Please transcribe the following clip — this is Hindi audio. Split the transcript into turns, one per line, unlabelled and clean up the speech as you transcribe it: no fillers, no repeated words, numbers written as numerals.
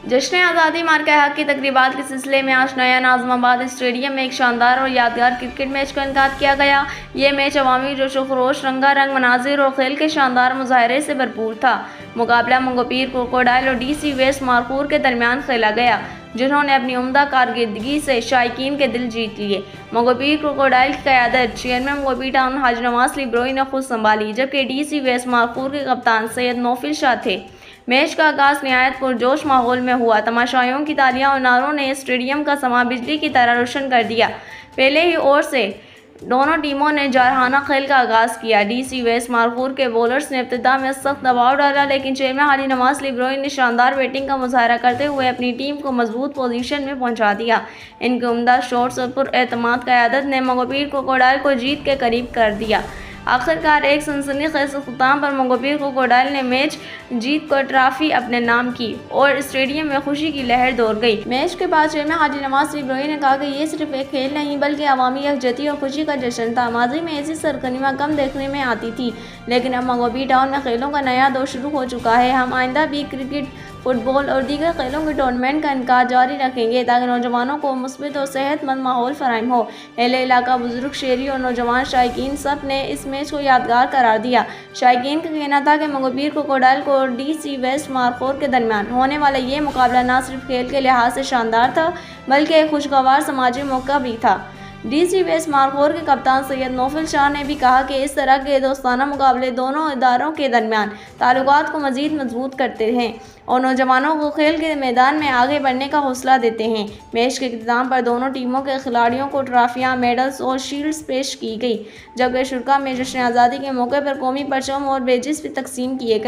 जश्न आज़ादी मार्का हक की तकरीबात के सिलसिले में आज नया नाज़िमाबाद स्टेडियम में एक शानदार और यादगार क्रिकेट मैच का इनेकाद किया गया। ये मैच अवामी जोशो खरोश, रंगारंग मनाजिर और खेल के शानदार मुजाहरे से भरपूर था। मुकाबला मंगोपीर क्रोकोडाइल और DC वेस्ट मारखूर के दरमियान खेला गया, जिन्होंने अपनी उम्दा कारकर्दगी से शायकीन के दिल जीत लिए। मंगोपीर क्रोकोडाइल की क़यादत चेयरमैन मंगोपीर टाउन हाजी नवाज लिब्रोई ने खुद संभाली, जबकि DC वेस्ट मारखूर के कप्तान सैयद नौफिल शाह थे। मैच का आगाज़ नहायत पुरजोश माहौल में हुआ। तमाशाइयों की तालियां और नारों ने स्टेडियम का समा बिजली की तरह रोशन कर दिया। पहले ही ओवर से दोनों टीमों ने जारहाना खेल का आगाज़ किया। DC वेस्ट मारखूर के बॉलर्स ने इब्तिदा में सख्त दबाव डाला, लेकिन चेयरमैन हाजी नवाज लिब्रोई ने शानदार बैटिंग का मुजाहरा करते हुए अपनी टीम को मजबूत पोजीशन में पहुंचा दिया। इनके उम्दा शॉट्स और पुरएतमाद क़यादत ने मंगोपीर क्रोकोडाइल को जीत के करीब कर दिया। आखिरकार एक सनसनीखेज इख्तिताम पर मंगोपीर क्रोकोडाइल ने मैच जीत कर ट्रॉफी अपने नाम की और स्टेडियम में खुशी की लहर दौड़ गई। मैच के बाद चेयरमैन हाजी नवाज लिब्रोई ने कहा कि ये सिर्फ एक खेल नहीं बल्कि अवामी यकजहती और खुशी का जश्न था। माजी में ऐसी सरगर्मियां कम देखने में आती थी, लेकिन अब मंगोपीर टाउन में खेलों का नया दौर शुरू हो चुका है। हम आइंदा भी क्रिकेट, फुटबॉल और दीगर खेलों के टूर्नामेंट का इनेकाद जारी रखेंगे ताकि नौजवानों को मुस्बित और सेहतमंद माहौल फराहम हो। अहले इलाका, बुजुर्ग, शहरी और नौजवान शायकीन सब ने इस मैच को यादगार करार दिया। शायकीन का कहना था कि मंगोपीर क्रोकोडाइल को और DC वेस्ट मारखूर के दरमियान होने वाला ये मुकाबला न सिर्फ खेल के लिहाज से शानदार था बल्कि एक खुशगवार समाजी मौका भी था। DC वेस्ट मारखूर के कप्तान सैयद नौफिल शाह ने भी कहा कि इस तरह के दोस्ताना मुकाबले दोनों इदारों के दरमियान ताल्लुकात को मज़ीद मजबूत करते हैं और नौजवानों को खेल के मैदान में आगे बढ़ने का हौसला देते हैं। मैच के इख्तिताम पर दोनों टीमों के खिलाड़ियों को ट्रॉफियां, मेडल्स और शील्ड्स पेश की गई, जबकि शुरा में जश्न आज़ादी के मौके पर कौमी परचम और बैजेस भी तकसीम किए गए।